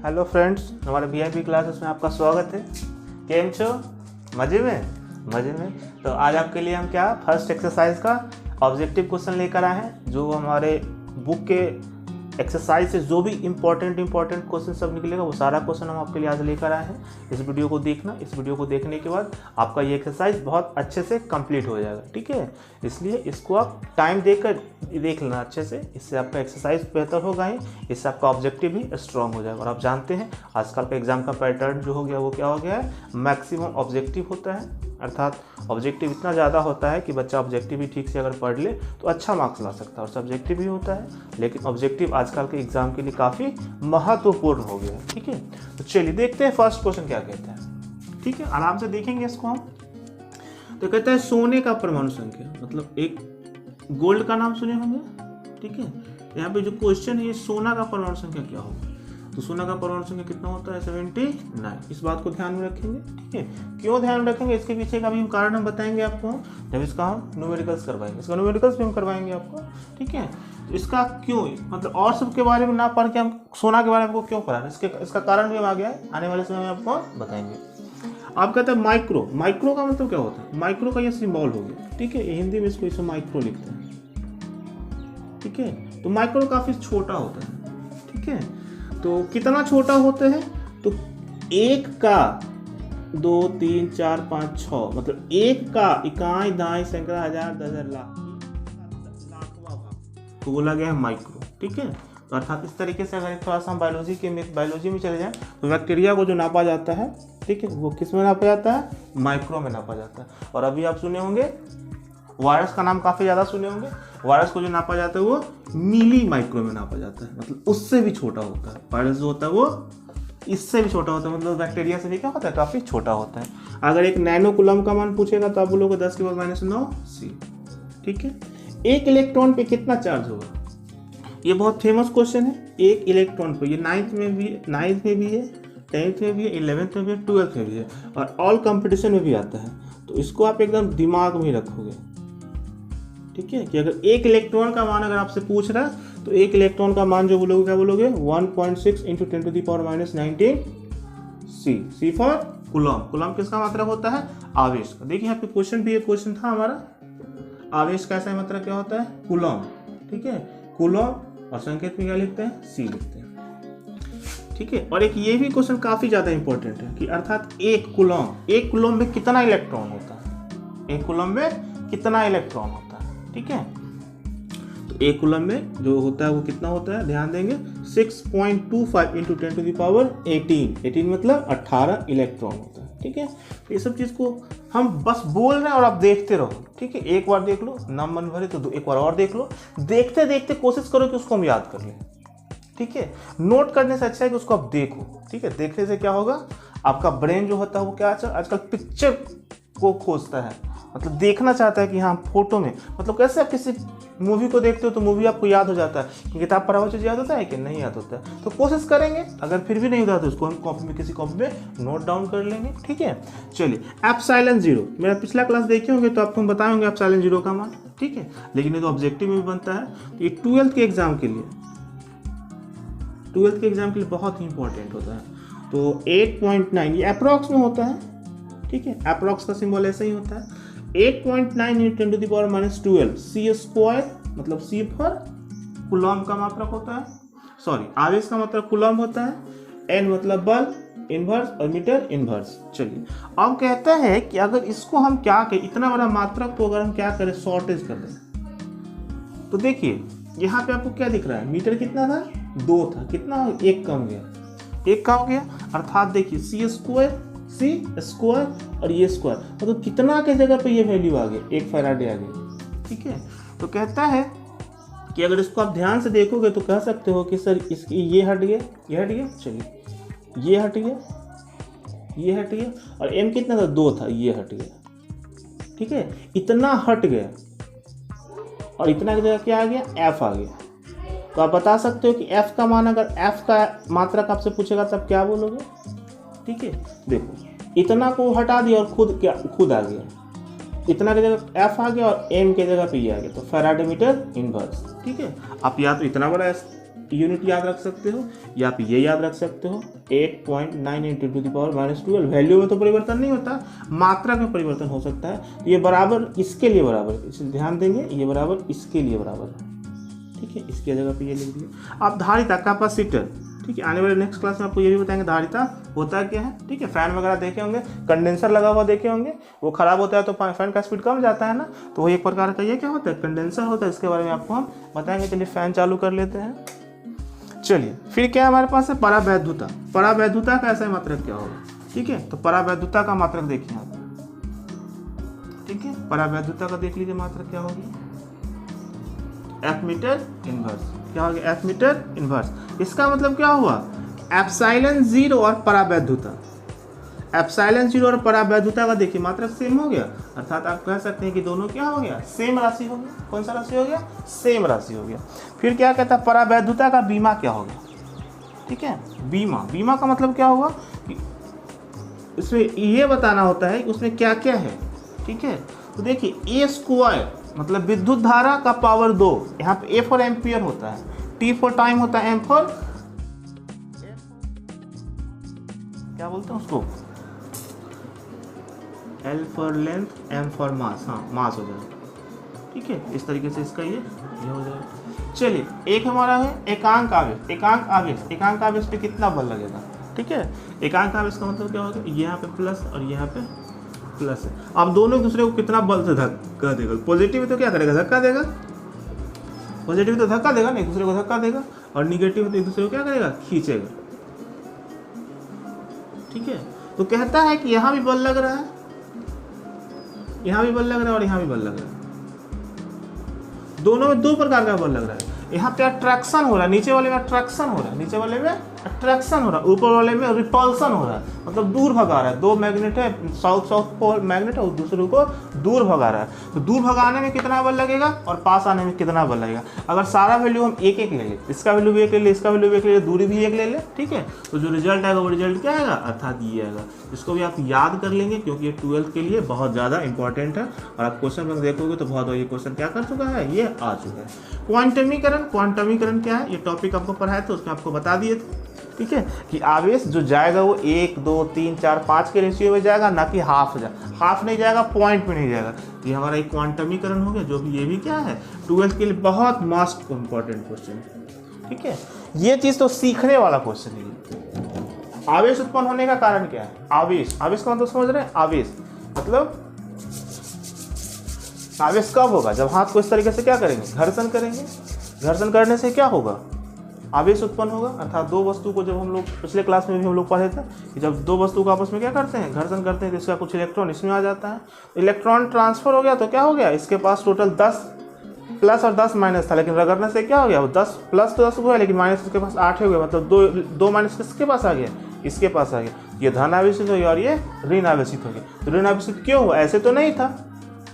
Hello friends, हमारे VIP classes में आपका स्वागत है। केम छो? मज़े में। तो आज आपके लिए हम क्या फर्स्ट एक्सरसाइज का ऑब्जेक्टिव क्वेश्चन लेकर आए हैं, जो हमारे बुक के एक्सरसाइज से जो भी इम्पोर्टेंट क्वेश्चन सब निकलेगा वो सारा क्वेश्चन हम आपके लिए आज लेकर आए हैं। इस वीडियो को देखना, इस वीडियो को देखने के बाद आपका ये एक्सरसाइज बहुत अच्छे से कंप्लीट हो जाएगा, ठीक है। इसलिए इसको आप टाइम देकर देख लेना अच्छे से, इससे आपका एक्सरसाइज बेहतर होगा ही, इससे आपका ऑब्जेक्टिव भी स्ट्रॉन्ग हो जाएगा। और आप जानते हैं आजकल का एग्जाम का पैटर्न जो हो गया वो क्या हो गया है, मैक्सिमम ऑब्जेक्टिव होता है, अर्थात ऑब्जेक्टिव इतना ज़्यादा होता है कि बच्चा ऑब्जेक्टिव भी ठीक से अगर पढ़ ले तो अच्छा मार्क्स ला सकता है। और सब्जेक्टिव भी होता है, लेकिन ऑब्जेक्टिव आजकल के एग्जाम के लिए काफ़ी महत्वपूर्ण हो गया है, ठीक है। तो चलिए देखते हैं फर्स्ट क्वेश्चन क्या कहता है, ठीक है। आराम से देखेंगे इसको हम। तो कहता है सोने का परमाणु संख्या, मतलब एक गोल्ड का नाम सुने होंगे, ठीक है। यहाँ पे जो क्वेश्चन है ये सोना का परमाणु संख्या क्या होगा। तो सोना का परमाणु संख्या कितना होता है 79। इस बात को ध्यान में रखेंगे, ठीक है। क्यों ध्यान में रखेंगे, इसके पीछे का भी कारण हम बताएंगे आपको जब इसका हम न्यूमेरिकल्स करवाएंगे, इसका न्यूमेरिकल्स भी हम करवाएंगे आपको, ठीक है। तो इसका क्यों, मतलब और सब के बारे में ना पढ़ के हम सोना के बारे में आपको क्यों पढ़ा, इसका कारण भी हम आ गया है, आने वाले समय में आपको बताएंगे। आप कहते हैं माइक्रो का मतलब क्या होता है, माइक्रो का ये सिंबल हो गया, ठीक है। हिंदी में इसको इसे माइक्रो लिखते हैं, ठीक है। तो माइक्रो काफी छोटा होता है, ठीक है। तो कितना छोटा होते हैं, तो 1 का 2 3 4 5 6, मतलब 1 का इकाई दाई सैकड़ा हजार दस लाखवां भाग तो बोला गया है माइक्रो, ठीक है। तो अर्थात इस तरीके से अगर थोड़ा सा हम बायोलॉजी में चले जाएं तो बैक्टीरिया को जो नापा जाता है, ठीक है, वो किस में नापा जाता है, माइक्रो में नापा जाता है। और अभी आप सुने होंगे वायरस का नाम काफ़ी ज़्यादा सुने होंगे, वायरस को जो नापा जाता है वो मिली माइक्रो में नापा जाता है, मतलब उससे भी छोटा होता है। वायरस जो होता है वो इससे भी छोटा होता है, मतलब बैक्टीरिया से भी क्या होता है, काफ़ी छोटा होता है। अगर एक नैनो कूलम का मान पूछेगा तो आप बोलोगे 10 की पावर -9 C, ठीक है। एक इलेक्ट्रॉन पे कितना चार्ज होगा, ये बहुत फेमस क्वेश्चन है। एक इलेक्ट्रॉन पे, ये 9th में भी है, 10th में भी है, 11th में भी है, 12th में भी है, और ऑल कंपटीशन में भी आता है। तो इसको आप एकदम दिमाग में ही रखोगे, ठीक है, कि अगर एक इलेक्ट्रॉन का मान अगर आपसे पूछ रहा है तो एक इलेक्ट्रॉन का मान जो बोलोगे क्या बोलोगे, 1.6 × 10⁻19 C फॉर कूलम। कूलम किसका मात्रक होता है, आवेश का। देखिए यहाँ पे क्वेश्चन भी एक क्वेश्चन था हमारा, आवेश का ऐसा मात्रक क्या होता है, कूलम, ठीक है। कूलम और संकेत में क्या लिखते हैं, C लिखते हैं, ठीक है। और एक ये भी क्वेश्चन काफी ज्यादा इंपॉर्टेंट है कि अर्थात एक कूलम में कितना इलेक्ट्रॉन होता है, एक कूलम में कितना इलेक्ट्रॉन होता है, ठीक है। तो एक कूलम में जो होता है वो कितना होता है, ध्यान देंगे 6.25 × 10⁻18 मतलब 18 इलेक्ट्रॉन होता है, ठीक है। ये सब चीज को हम बस बोल रहे हैं और आप देखते रहो, ठीक है। एक बार देख लो, ना मन भरे तो एक बार और देख लो, देखते देखते कोशिश करो कि उसको हम याद कर लें, ठीक है। नोट करने से अच्छा है कि उसको आप देखो, ठीक है। देखने से क्या होगा, आपका ब्रेन जो होता है वो क्या आजकल पिक्चर को खोजता है, मतलब देखना चाहता है कि हाँ फोटो में, मतलब कैसे आप किसी मूवी को देखते हो तो मूवी आपको याद हो जाता है, कि किताब पढ़ा हुआ चीज़ याद होता है कि नहीं याद होता है। तो कोशिश करेंगे, अगर फिर भी नहीं होता तो उसको हम कॉपी में, किसी कॉपी में नोट डाउन कर लेंगे, ठीक है। चलिए एप्सिलॉन 0, मेरा पिछला क्लास देखे होंगे तो आपको हम बताएंगे एप्सिलॉन 0 का मान, ठीक है। लेकिन ये तो ऑब्जेक्टिव में भी बनता है, तो ये 12th के एग्जाम के लिए बहुत ही इंपॉर्टेंट होता है। तो 8.9 ये अप्रॉक्स में होता है, ठीक है। अप्रॉक्स का सिंबल ऐसे ही होता है, 8.9 × 10⁻12 C², मतलब C फॉर कूलम का मात्रक होता है, सॉरी आवेश का मात्रक कूलम होता है, N मतलब बल इनवर्स और मीटर इनवर्स। चलिए अब कहता है कि अगर इसको हम क्या करें, इतना बड़ा मात्रक को अगर हम क्या करें, शॉर्टेज कर दें। तो देखिए यहाँ पे आपको क्या दिख रहा है, मीटर कितना था, 2 था, कितना 1 कम गया, अर्थात देखिए C² और ये स्क्वायर, मतलब कितना के जगह पे ये वैल्यू आ गई, 1 फैराडे आ गई, ठीक है। तो कहता है कि अगर इसको आप ध्यान से देखोगे तो कह सकते हो कि सर इसकी ये हट गया, चलिए ये हट गया, और m कितना था, 2 था, ये हट गया, ठीक है। इतना हट गया और इतना की जगह क्या आ गया, f आ गया। तो आप बता सकते हो कि f का मान, अगर f का मात्रक आपसे पूछेगा तब क्या बोलोगे, ठीक है। देखो इतना को हटा दिया और खुद आ गया, इतना की जगह f आ गया और m के जगह पे ये आ गया, तो फैराडे मीटर इनवर्स, ठीक है। आप या तो इतना बड़ा यूनिट याद रख सकते हो या आप ये याद रख सकते हो 8.9 × 10⁻12। वैल्यू में तो परिवर्तन नहीं होता, मात्रक में परिवर्तन हो सकता है। ये बराबर इसके लिए बराबर, इसलिए ध्यान देंगे ये बराबर इसके लिए बराबर है, ठीक है। इसकी जगह पे ये लिख दिए। अब धारिता कैपेसिटर, ठीक है, आने वाले नेक्स्ट क्लास में आपको ये भी बताएंगे धारिता होता क्या है, ठीक है। फैन वगैरह देखे होंगे, कंडेंसर लगा हुआ देखे होंगे, वो खराब होता है तो फैन का स्पीड कम जाता है ना, तो वो एक प्रकार का ये क्या होता है, कंडेंसर होता है। इसके बारे में आपको हम बताएंगे। चलिए फैन चालू कर लेते हैं। चलिए फिर क्या हमारे पास है, परावैद्युता। परावैद्युता का ऐसा मात्रक क्या होगा, ठीक है। तो परावैद्युता का मात्रक देखिए आप, ठीक है। परावैद्युता का देख लीजिए मात्रक क्या होगी, एफ मीटर इनवर्स। क्या हो गया, एफ मीटर इनवर्स। इसका मतलब क्या हुआ, एप्सिलॉन 0 और परावैद्युता। एप्सिलॉन 0 और परावैद्युता का देखिए मात्रक सेम हो गया, अर्थात आप कह सकते हैं कि दोनों क्या हो गया, सेम राशि हो गया। कौन सा राशि हो गया, सेम राशि हो गया। फिर क्या कहता है, परावैद्युता का बीमा क्या होगा, ठीक है। बीमा, बीमा का मतलब क्या होगा कि इसमें ये बताना होता है कि उसमें क्या क्या है, ठीक है। तो देखिए ए स्क्वायर मतलब विद्युत धारा का पावर 2, यहाँ पे ए फॉर एम्पियर होता है, टी फॉर टाइम होता है, एम फॉर क्या बोलते हैं उसको, L for length, M for mass, हाँ मास हो जाएगा, ठीक है। इस तरीके से इसका ये हो जाएगा। चलिए एक हमारा है एकांक आवेश। एकांक आवेश, एकांक आवेश पे कितना बल लगेगा, ठीक है। एकांक आवेश का मतलब क्या होगा, यहाँ पे प्लस और यहाँ पे प्लस है। अब दोनों एक दूसरे को कितना बल से धक्का देगा, पॉजिटिव तो क्या करेगा, धक्का देगा, पॉजिटिव तो धक्का देगा ना, एक दूसरे को धक्का देगा, और निगेटिव तो एक दूसरे को क्या करेगा, खींचेगा, ठीक है। तो कहता है कि यहां भी बल लग रहा है, यहां भी बल लग रहा है और यहां भी बल लग रहा है, दोनों में दो प्रकार का बल लग रहा है। यहाँ पे अट्रैक्शन हो रहा है, नीचे वाले में अट्रैक्शन हो रहा है, नीचे वाले में अट्रैक्शन हो रहा है, ऊपर वाले में रिपल्सन हो रहा है, मतलब दूर भगा रहा है। दो मैग्नेट है, साउथ साउथ पोल मैग्नेट है, दूसरे को दूर भगा रहा है। तो दूर भगाने में कितना बल लगेगा और पास आने में कितना बल लगेगा। अगर सारा वैल्यू हम एक एक ले लें, इसका वैल्यू भी एक ले ले, इसका वैल्यू भी एक ले ले, दूरी भी एक ले ले, ठीक है, तो जो रिजल्ट आएगा वो रिजल्ट क्या आएगा, अर्थात ये आएगा। इसको भी आप याद कर लेंगे क्योंकि ये 12th के लिए बहुत ज़्यादा इंपॉर्टेंट है, और आप क्वेश्चन में देखोगे तो बहुत ये क्वेश्चन क्या कर चुका है, ये आ चुका है। क्वांटमीकरण, क्वांटमीकरण क्या है, ये टॉपिक आपको पढ़ाया था, उसमें आपको बता दिए थे, ठीक है, कि आवेश जो जाएगा वो 1, 2, 3, 4, 5 के रेशियो में जाएगा, ना कि हाफ हाफ नहीं जाएगा, पॉइंट में नहीं जाएगा। ये हमारा एक क्वांटमीकरण हो गया, जो भी ये भी क्या है 12th के लिए बहुत मोस्ट इंपॉर्टेंट क्वेश्चन है, ठीक है। ये चीज़ तो सीखने वाला क्वेश्चन है। आवेश उत्पन्न होने का कारण क्या है, आवेश, आवेश का मतलब समझ रहे हैं, आवेश मतलब आवेश कब होगा, जब हाथ को इस तरीके से क्या करेंगे, घर्षण करेंगे, घर्षण करने से क्या होगा, आवेश उत्पन्न होगा। अर्थात दो वस्तु को, जब हम लोग पिछले क्लास में भी हम लोग पढ़े थे कि जब दो वस्तु को आपस में क्या करते हैं, घर्षण करते हैं, तो इसका कुछ इलेक्ट्रॉन इसमें आ जाता है, इलेक्ट्रॉन ट्रांसफर हो गया, तो क्या हो गया, इसके पास टोटल 10 प्लस और 10 माइनस था, लेकिन रगड़ने से क्या हो गया, वो 10 प्लस तो 10 हुआ, लेकिन माइनस इसके पास 8 हो गया, मतलब दो माइनस किसके पास आ गया, इसके पास आ गया। ये धन आवेशित हो गया और ये ऋण आवेशित हो गया। तो ऋण आवेशित क्यों हुआ, ऐसे तो नहीं था,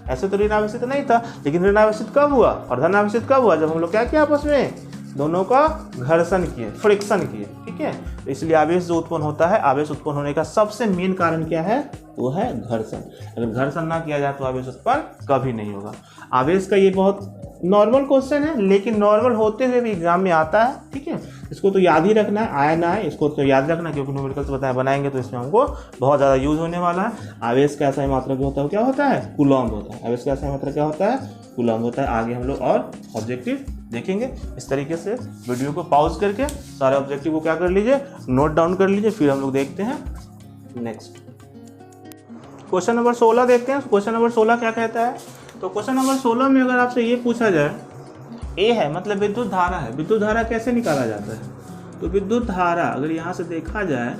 ऐसे तो ऋण आवेशित नहीं था, लेकिन ऋण आवेशित कब हुआ और धन आवेशित कब हुआ, जब हम लोग क्या किया आपस में, दोनों का घर्षण किए, फ्रिक्शन किए, ठीक है। तो इसलिए आवेश जो उत्पन्न होता है, आवेश उत्पन्न होने का सबसे मेन कारण क्या है, वो है घर्षण। अगर घर्षण ना किया जाए तो आवेश उत्पन्न कभी नहीं होगा। आवेश का ये बहुत नॉर्मल क्वेश्चन है, लेकिन नॉर्मल होते हुए भी एग्जाम में आता है, ठीक है। इसको तो याद ही रखना है, आया ना है इसको तो याद रखना, क्योंकि न्यूमेरिकल्स बनाएंगे तो इसमें हमको बहुत ज़्यादा यूज होने वाला है। आवेश का ऐसा मात्रा जो होता है क्या होता है, कूलम्ब होता है। आवेश का ऐसा मात्रा क्या होता है, कूलम्ब होता है। आगे हम लोग और ऑब्जेक्टिव देखेंगे। इस तरीके से वीडियो को पॉज करके सारे ऑब्जेक्टिव को क्या कर लीजिए, नोट डाउन कर लीजिए, फिर हम लोग देखते हैं नेक्स्ट क्वेश्चन नंबर 16 देखते हैं। क्वेश्चन नंबर 16 क्या कहता है, तो क्वेश्चन नंबर 16 में अगर आपसे ये पूछा जाए, ए है मतलब विद्युत धारा है, विद्युत धारा कैसे निकाला जाता है, तो विद्युत धारा अगर यहाँ से देखा जाए,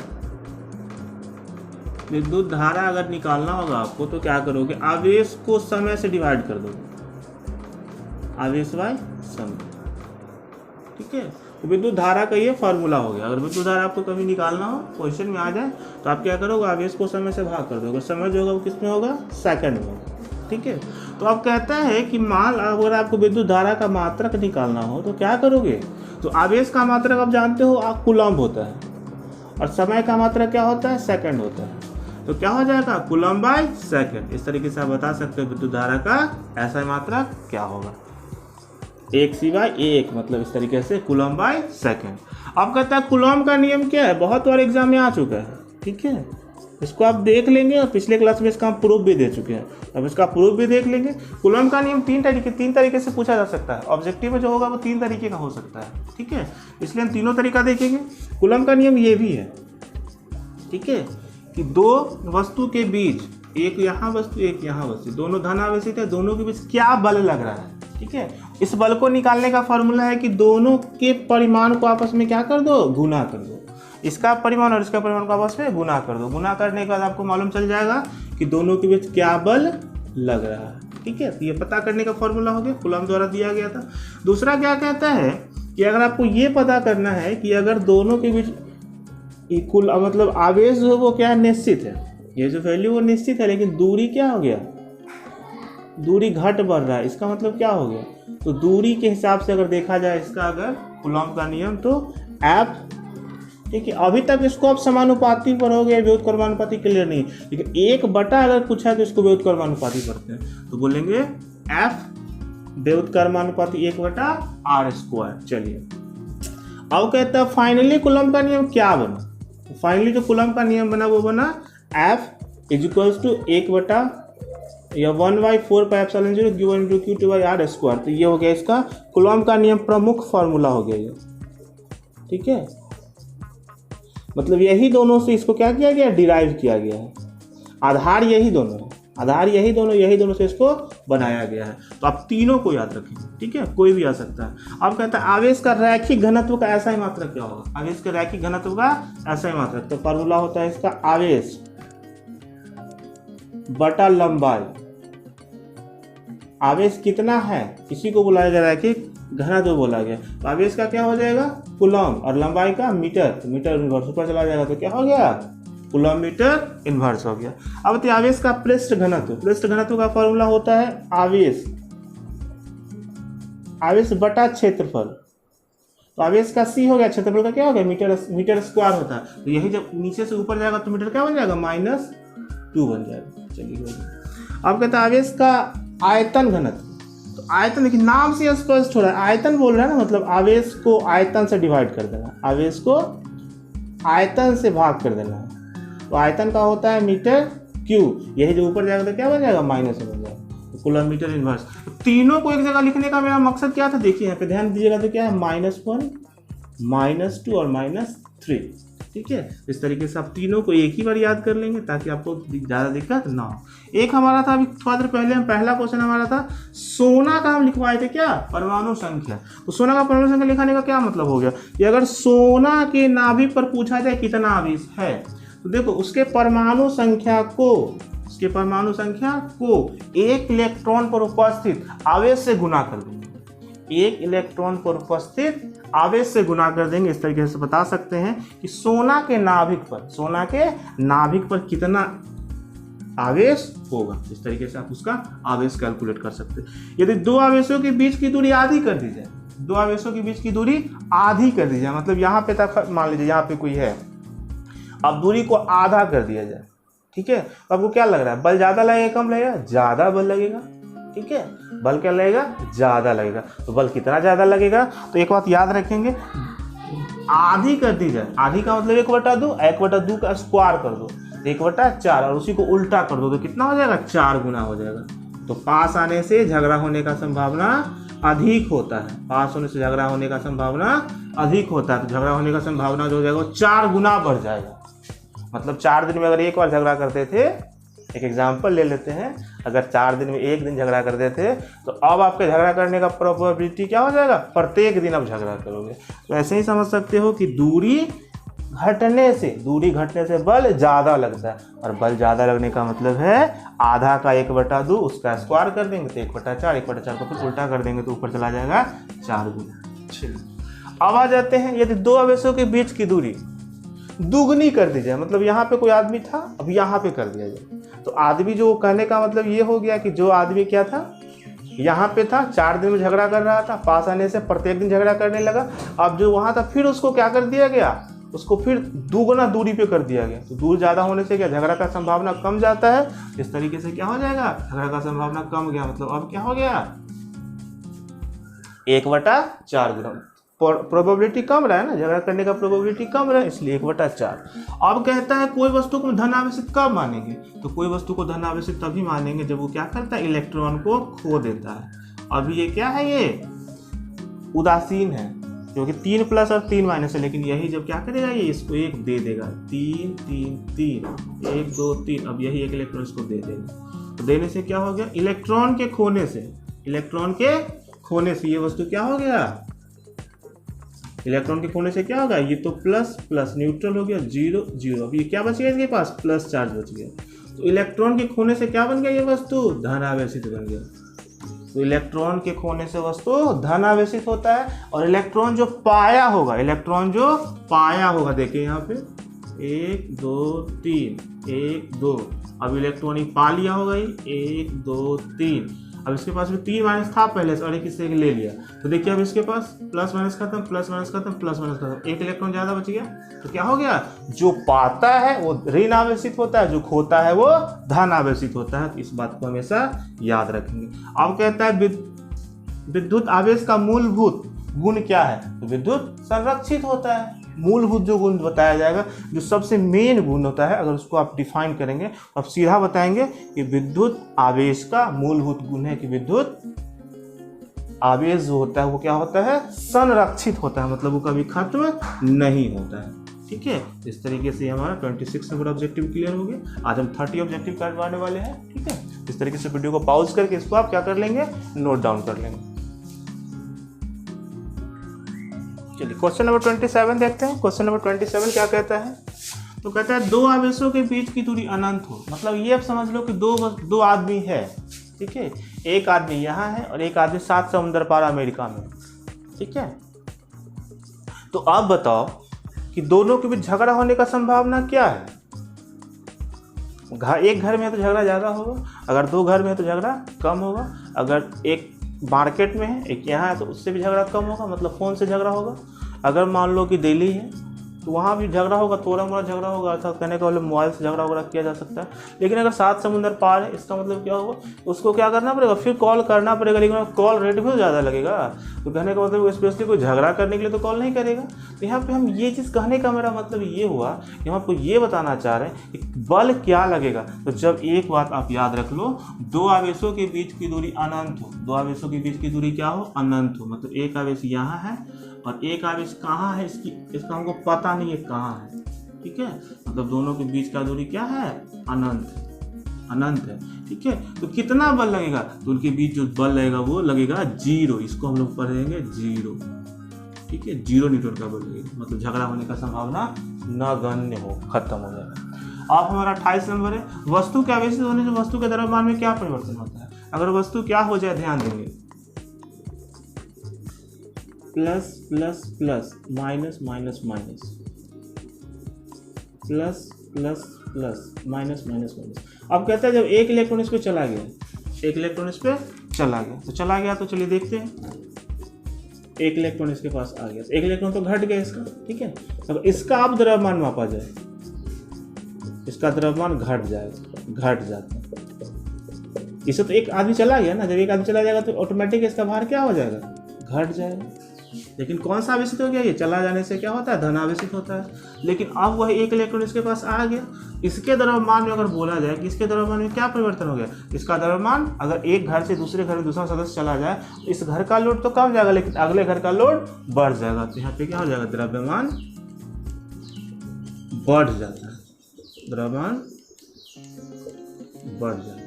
विद्युत धारा अगर निकालना होगा आपको तो क्या करोगे, आवेश को समय से डिवाइड कर दोगे, आवेश बाय समय, ठीक है। तो विद्युत धारा का ये फार्मूला हो गया। अगर विद्युत धारा आपको कभी निकालना हो, क्वेश्चन में आ जाए, तो आप क्या करोगे, आवेश को समय से भाग कर दोगे। समय जो होगा वो किस में होगा, सेकंड में होगा, ठीक है। तो अब कहता है कि मान अगर आपको विद्युत धारा का मात्रक निकालना हो तो क्या करोगे, तो आवेश का मात्रक आप जानते हो आप कूलम्ब होता है, और समय का मात्रक क्या होता है, सेकंड होता है। तो क्या हो जाएगा, कूलम्ब बाय सेकंड। इस तरीके से आप बता सकते हो विद्युत धारा का ऐसा मात्रक क्या होगा। 1 सिवाय 1, मतलब इस तरीके से कूलम बाय सेकेंड। अब कहता है कूलम का नियम क्या है, बहुत बार एग्जाम में आ चुका है, ठीक है, इसको आप देख लेंगे और पिछले क्लास में इसका हम प्रूफ भी दे चुके हैं, अब इसका प्रूफ भी देख लेंगे। कूलम का नियम तीन तरीके से पूछा जा सकता है, ऑब्जेक्टिव में जो होगा वो 3 तरीके का हो सकता है, ठीक है, इसलिए हम तीनों तरीका देखेंगे। कूलम का नियम ये भी है, ठीक है, कि दो वस्तु के बीच, एक यहाँ वस्तु एक यहाँ वस्तु, दोनों धन आवेशित है, दोनों के बीच क्या बल लग रहा है, ठीक है, इस बल को निकालने का फॉर्मूला है कि दोनों के परिमाण को आपस में क्या कर दो, गुना कर दो, इसका परिमाण और इसका परिमाण को आपस में गुना कर दो। गुना करने के बाद आपको मालूम चल जाएगा कि दोनों के बीच क्या बल लग रहा है, ठीक है, तो ये पता करने का फॉर्मूला हो गया, कूलम द्वारा दिया गया था। दूसरा क्या कहता है कि अगर आपको ये पता करना है कि अगर दोनों के बीच इक्वल, मतलब आवेश जो वो क्या है, निश्चित है, ये जो वैल्यू वो निश्चित है, लेकिन दूरी क्या हो गया, दूरी घट बढ़ रहा है, इसका मतलब क्या हो गया, तो दूरी के हिसाब से अगर देखा जाए इसका अगर कूलम का नियम, तो एफ, ठीक है, अभी तक इसको आप समानुपाती पर हो गया, व्युत्क्रमानुपाती क्लियर नहीं, लेकिन 1/, अगर पूछा तो इसको व्युत्क्रमानुपाती करते हैं, तो बोलेंगे एफ व्युत्क्रमानुपाती 1/r²। चलिए अब कहता है फाइनली कूलम का नियम क्या बना, फाइनली जो कूलम का नियम बना वो बना F equals to 1/4πε0 q1 × q2/r²। तो ये हो गया इसका कूलम का नियम प्रमुख फार्मूला हो गया ये, ठीक है, मतलब यही दोनों से इसको क्या किया गया, डिराइव किया गया है, आधार यही दोनों है, आधार यही दोनों से इसको बनाया गया है। तो आप तीनों को याद रखेंगे, ठीक है, कोई भी आ सकता है। अब कहता है आवेश का रैखिक घनत्व का ऐसा ही मात्रक क्या होगा, आवेश के रैखिक घनत्व का ऐसा ही मात्रक, तो फॉर्मूला होता है इसका आवेश बटा लंबाई, आवेश कितना है इसी को बुलाया जा रहा है कि घनत्व बोला गया, तो आवेश का क्या हो जाएगा, कूलम, और लंबाई का मीटर, तो मीटर इनवर्स ऊपर चला जाएगा, तो क्या हो गया, कूलम मीटर इनवर्स हो गया। अब बताइए आवेश का पृष्ठ घनत्व, पृष्ठ घनत्व का फॉर्मूला होता है आवेश बटा क्षेत्रफल, तो आवेश का c हो गया, क्षेत्रफल का क्या हो गया, मीटर स्क्वायर होता है, तो यही जब नीचे से ऊपर जाएगा तो मीटर क्या बन जाएगा, -2 बन जाएगा। चलिए अब कहता है आवेश का आयतन घनत्व, तो आयतन देखिए नाम से स्पष्ट हो रहा है, आयतन बोल रहा है ना, मतलब आवेश को आयतन से डिवाइड कर देना, आवेश को आयतन से भाग कर देना, तो आयतन का होता है मीटर क्यूब, यही जो ऊपर जाएगा तो क्या बन जाएगा, माइनस बन जाएगा, तो कूलम मीटर इनवर्स। तो तीनों को एक जगह लिखने का मेरा मकसद क्या था, देखिए यहाँ पे ध्यान दीजिएगा, तो क्या है -1 -2 और -3, ठीक है, इस तरीके से आप तीनों को एक ही बार याद कर लेंगे ताकि आपको ज़्यादा दिक्कत ना हो। एक हमारा था अभी थोड़ा देर पहले, हम पहला क्वेश्चन हमारा था सोना का, हम लिखवाए थे क्या, परमाणु संख्या, तो सोना का परमाणु संख्या लिखाने का क्या मतलब हो गया कि अगर सोना के नाभिक पर पूछा जाए कितना आवेश है, तो देखो उसके परमाणु संख्या को, एक इलेक्ट्रॉन पर उपस्थित आवेश से गुना कर देंगे, एक इलेक्ट्रॉन पर उपस्थित आवेश से गुना कर देंगे, इस तरीके से बता सकते हैं कि सोना के नाभिक पर कितना आवेश होगा, इस तरीके से आप उसका आवेश कैलकुलेट कर सकते हैं। यदि दो आवेशों के बीच की दूरी आधी कर दी जाए, मतलब यहाँ पे था, मान लीजिए यहाँ पे कोई है, अब दूरी को आधा कर दिया जाए, ठीक है, तो आपको क्या लग रहा है, बल ज़्यादा लगेगा कम लगेगा, ज़्यादा बल लगेगा, ठीक है, बल क्या लगेगा, ज़्यादा लगेगा, तो बल कितना ज़्यादा लगेगा, तो एक बात याद रखेंगे, आधी कर दी जाए, आधी का मतलब 1/2, 1/2 का स्क्वायर कर दो 1/4, और उसी को उल्टा कर दो तो कितना हो जाएगा, 4 गुना हो जाएगा। तो पास आने से झगड़ा होने का संभावना अधिक होता है, पास होने से झगड़ा होने का संभावना अधिक होता है, तो झगड़ा होने का संभावना जो हो जाएगा वो 4 गुना बढ़ जाएगा। मतलब 4 दिन में अगर एक बार झगड़ा करते थे, एक एग्जाम्पल ले लेते हैं, अगर 4 दिन में एक दिन झगड़ा करते थे, तो अब आपके झगड़ा करने का प्रोबेबिलिटी क्या हो जाएगा, प्रत्येक दिन आप झगड़ा करोगे। तो ऐसे ही समझ सकते हो कि दूरी घटने से बल ज़्यादा लगता है, और बल ज़्यादा लगने का मतलब है आधा का 1/2, उसका स्क्वायर कर देंगे तो 1/4, 1/4 को फिर उल्टा कर देंगे तो ऊपर चला जाएगा 4 गुना। अब आ जाते हैं, यदि दो आवेशों के बीच की दूरी दुगनी कर दी जाए, मतलब यहाँ पे कोई आदमी था, अब यहाँ पे कर दिया जाए, तो आदमी जो कहने का मतलब ये हो गया कि जो आदमी क्या था, यहाँ पे था, 4 दिन में झगड़ा कर रहा था, पास आने से प्रत्येक दिन झगड़ा करने लगा, अब जो वहाँ था फिर उसको क्या कर दिया गया, उसको फिर दुगुना दूरी पे कर दिया गया, तो दूर ज़्यादा होने से क्या झगड़ा का संभावना कम जाता है, इस तरीके से क्या हो जाएगा, झगड़ा का संभावना कम गया, मतलब अब क्या हो गया, 1/4 ग्राम। प्रोबेबिलिटी कम रहा है ना, झगड़ा करने का प्रोबेबिलिटी कम रहा है, इसलिए 1/4। अब कहता है कोई वस्तु को धन आवेशित कब मानेंगे, तो कोई वस्तु को धन आवेशित तभी मानेंगे जब वो क्या करता है, इलेक्ट्रॉन को खो देता है। अब ये क्या है, ये उदासीन है क्योंकि 3 प्लस और 3 माइनस है, लेकिन यही जब क्या करेगा, ये इसको 1 दे देगा, 3 3 3 1 2 3, अब यही 1 इलेक्ट्रॉन इसको दे देगा। तो देने से क्या हो गया, इलेक्ट्रॉन के खोने से ये वस्तु क्या हो गया, इलेक्ट्रॉन के खोने से क्या होगा, ये तो प्लस प्लस न्यूट्रल हो गया, 0 0। अब ये क्या बच गया इसके पास, प्लस चार्ज बच गया। तो इलेक्ट्रॉन के खोने से क्या बन गया, ये वस्तु धन आवेशित बन गया। तो इलेक्ट्रॉन के खोने से वस्तु धन आवेशित होता है। और इलेक्ट्रॉन जो पाया होगा, देखिए यहाँ पे 1 2 3 1 2, अब इलेक्ट्रॉन ही पा लिया होगा, 1 2 3। अब इसके पास भी 3 माइनस था पहले से और एक इससे ले लिया, तो देखिए अब इसके पास प्लस माइनस खत्म, प्लस माइनस खत्म, प्लस माइनस खत्म, 1 इलेक्ट्रॉन ज्यादा बच गया। तो क्या हो गया, जो पाता है वो ऋण आवेशित होता है, जो खोता है वो धन आवेशित होता है। तो इस बात को हमेशा याद रखेंगे। अब कहता है विद्युत आवेश का मूलभूत गुण क्या है, तो विद्युत संरक्षित होता है। मूलभूत जो गुण बताया जाएगा, जो सबसे मेन गुण होता है, अगर उसको आप डिफाइन करेंगे आप सीधा बताएंगे कि विद्युत आवेश का मूलभूत गुण है कि विद्युत आवेश जो होता है वो क्या होता है, संरक्षित होता है, मतलब वो कभी खत्म नहीं होता है। ठीक है, इस तरीके से हमारा 26 नंबर ऑब्जेक्टिव क्लियर हो गया। आज हम 30 ऑब्जेक्टिव करवाने वाले हैं। ठीक है, इस तरीके से वीडियो को पॉज करके इसको आप क्या कर लेंगे, नोट डाउन कर लेंगे। चलिए क्वेश्चन नंबर 27 देखते हैं। क्वेश्चन नंबर 27 क्या कहता है, तो कहता है दो आवेशों के बीच की दूरी अनंत हो। मतलब ये आप समझ लो कि दो आदमी है। ठीक है, एक आदमी यहाँ है और एक आदमी 7 समुंदर पार अमेरिका में। ठीक है, तो आप बताओ कि दोनों के बीच झगड़ा होने का संभावना क्या है। एक घर में है तो झगड़ा ज़्यादा होगा, अगर 2 घर में है तो झगड़ा कम होगा, अगर एक मार्केट में है एक यहाँ है तो उससे भी झगड़ा कम होगा, मतलब फ़ोन से झगड़ा होगा। अगर मान लो कि दिल्ली है तो वहाँ भी झगड़ा होगा, थोड़ा मोड़ा झगड़ा होगा, अर्थात कहने का मतलब मोबाइल से झगड़ा वगैरह किया जा सकता है। लेकिन अगर 7 समुंदर पार है, इसका मतलब क्या होगा, उसको क्या करना पड़ेगा, फिर कॉल करना पड़ेगा, लेकिन कॉल रेट भी ज़्यादा लगेगा। तो कहने का मतलब स्पेशली कोई झगड़ा करने के लिए तो कॉल नहीं करेगा। तो यहाँ पे हम ये चीज़ कहने का मेरा मतलब ये हुआ कि हम आपको ये बताना चाह रहे हैं कि बल क्या लगेगा। तो जब एक बात आप याद रख लो, 2 आवेशों के बीच की दूरी अनंत हो, 2 आवेशों के बीच की दूरी क्या हो, अनंत हो, मतलब एक आवेश यहाँ है और एक आवेश कहाँ है, इसका हमको पता नहीं है कहाँ है। ठीक है, मतलब दोनों के बीच का दूरी क्या है, अनंत है। ठीक है, तो कितना बल लगेगा, तो उनके बीच जो बल लगेगा वो लगेगा 0। इसको हम लोग पढ़ेंगे 0। ठीक है, 0 न्यूटन का बल लगेगा, मतलब झगड़ा होने का संभावना नगण्य हो, खत्म हो जाएगा। अब हमारा 28 नंबर है, वस्तु के आवेशित होने से वस्तु के द्रव्यमान में क्या परिवर्तन होता है। अगर वस्तु क्या हो जाए, ध्यान देंगे, plus plus plus minus minus minus, plus plus plus minus minus minus. अब कहता है जब एक इलेक्ट्रॉन इस पे चला गया, एक इलेक्ट्रॉन इस पे चला गया, तो चलिए देखते हैं। एक इलेक्ट्रॉन इसके पास आ गया, एक इलेक्ट्रॉन तो घट गया इसका। ठीक है, अब इसका अब द्रव्यमान मापा जाए, इसका द्रव्यमान घट जाता है। इसे तो एक आदमी चला गया ना, जब एक आदमी चला जाएगा तो ऑटोमेटिक इसका भार क्या हो जाएगा, घट जाएगा। लेकिन कौन सा आवेशित हो गया, ये चला जाने से क्या होता है, धन आवेशित होता है। लेकिन अब वह एक इलेक्ट्रॉन इसके पास आ गया, इसके द्रव्यमान में अगर बोला जाए कि इसके द्रव्यमान में क्या परिवर्तन हो गया, इसका द्रव्यमान अगर एक घर से दूसरे घर में दूसरा सदस्य चला जाए तो इस घर का लोड तो कम जाएगा, लेकिन अगले घर का लोड बढ़ जाएगा। तो यहाँ पे क्या हो जाएगा, द्रव्यमान बढ़ जाता है, द्रव्यमान बढ़ जाता है।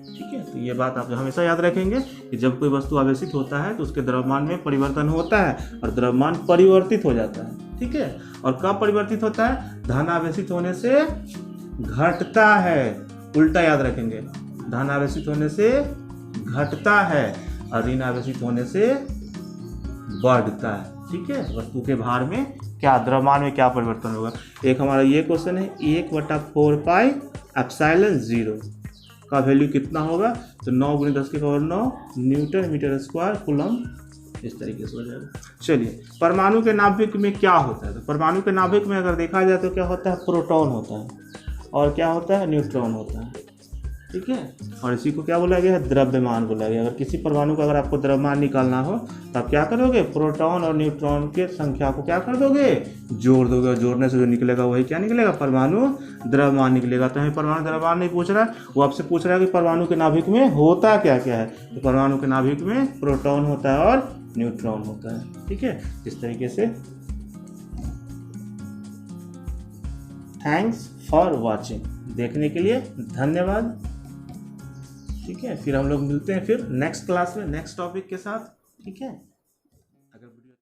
ठीक है, तो ये बात आप हमेशा याद रखेंगे कि जब कोई वस्तु आवेशित होता है तो उसके द्रव्यमान में परिवर्तन होता है और द्रव्यमान परिवर्तित हो जाता है। ठीक है, और कब परिवर्तित होता है, धन आवेशित होने से घटता है, उल्टा याद रखेंगे, धन आवेशित होने से घटता है और ऋण आवेशित होने से बढ़ता है। ठीक है, वस्तु के भार में क्या, द्रव्यमान में क्या परिवर्तन होगा। एक हमारा ये क्वेश्चन है, 1/4 पाई एप्सिलॉन 0 का वैल्यू कितना होगा, तो 9 × 10⁹ न्यूटन मीटर स्क्वायर कूलम्ब, इस तरीके से हो जाएगा। चलिए, परमाणु के नाभिक में क्या होता है, तो परमाणु के नाभिक में अगर देखा जाए तो क्या होता है, प्रोटॉन होता है और क्या होता है, न्यूट्रॉन होता है। ठीक है। और इसी को क्या बोला गया है, द्रव्यमान बोला गया। अगर किसी परमाणु का अगर आपको द्रव्यमान निकालना हो तो आप क्या करोगे, प्रोटॉन और न्यूट्रॉन के संख्या को क्या कर दोगे, जोड़ दोगे, और जोड़ने से जो निकलेगा वही क्या निकलेगा, परमाणु द्रव्यमान निकलेगा। तो हमें परमाणु द्रव्यमान नहीं पूछ रहा है, वो आपसे पूछ रहा है कि परमाणु के नाभिक में होता क्या क्या है। तो परमाणु के नाभिक में प्रोटॉन होता है और न्यूट्रॉन होता है, ठीक है। इस तरीके से थैंक्स फॉर वॉचिंग, देखने के लिए धन्यवाद, ठीक है। फिर हम लोग मिलते हैं फिर नेक्स्ट क्लास में नेक्स्ट टॉपिक के साथ, ठीक है।